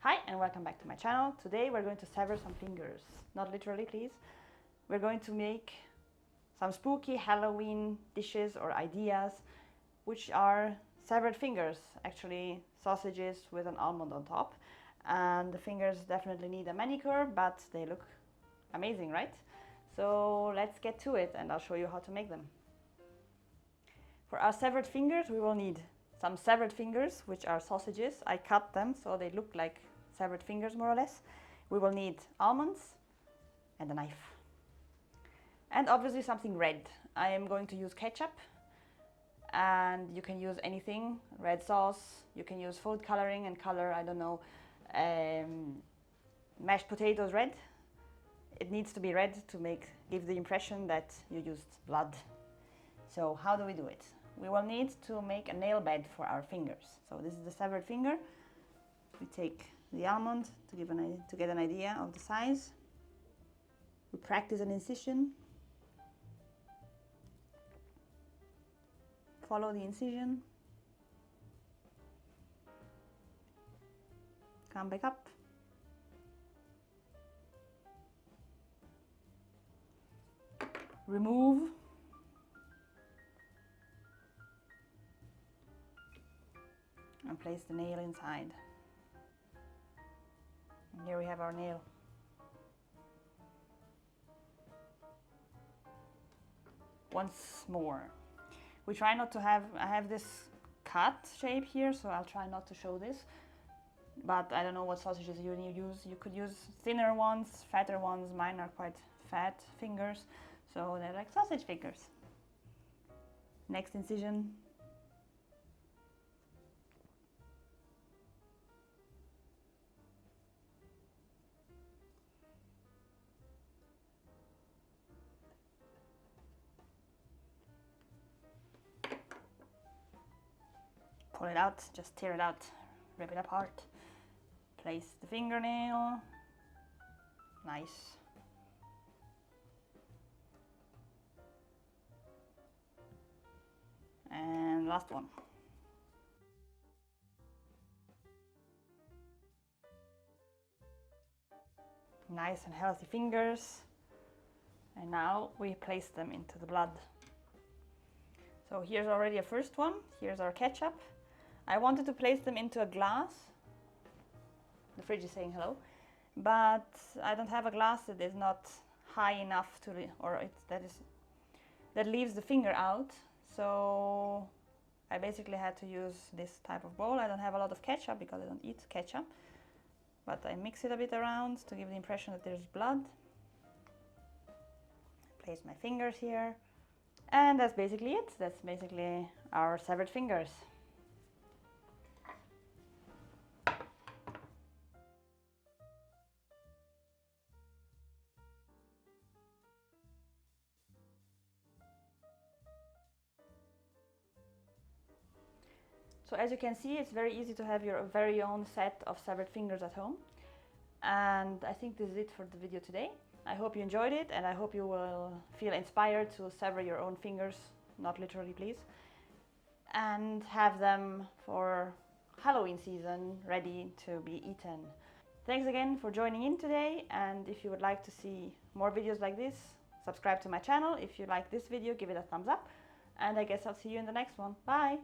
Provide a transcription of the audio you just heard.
Hi and welcome back to my channel. Today we're going to sever some fingers. Not literally, please. We're going to make some spooky Halloween dishes or ideas, which are severed fingers, actually sausages with an almond on top. And the fingers definitely need a manicure, but they look amazing, right? So let's get to it and I'll show you how to make them. For our severed fingers, we will need some severed fingers, which are sausages. I cut them so they look like severed fingers more or less. We will need almonds and a knife. And obviously something red. I am going to use ketchup, and you can use anything, red sauce, you can use food coloring and color, I don't know, mashed potatoes red. It needs to be red to give the impression that you used blood. So how do we do it? We will need to make a nail bed for our fingers. So this is the severed finger. We take the almond to get an idea of the size. We practice an incision. Follow the incision. Come back up. Remove. And place the nail inside. And here we have our nail. Once more. We try not to have, I have this cut shape here, so I'll try not to show this. But I don't know what sausages you use. You could use thinner ones, fatter ones. Mine are quite fat fingers, so they're like sausage fingers. Next incision. Pull it out, just tear it out, rip it apart. Place the fingernail. Nice. And last one. Nice and healthy fingers. And now we place them into the blood. So here's already a first one. Here's our ketchup. I wanted to place them into a glass. The fridge is saying hello. But I don't have a glass that is not high enough to, that leaves the finger out. So I basically had to use this type of bowl. I don't have a lot of ketchup because I don't eat ketchup. But I mix it a bit around to give the impression that there's blood. Place my fingers here. And that's basically it. That's basically our severed fingers. So as you can see, it's very easy to have your very own set of severed fingers at home. And I think this is it for the video today. I hope you enjoyed it, and I hope you will feel inspired to sever your own fingers, not literally please, and have them for Halloween season ready to be eaten. Thanks again for joining in today, and if you would like to see more videos like this, subscribe to my channel. If you like this video, give it a thumbs up, and I guess I'll see you in the next one. Bye!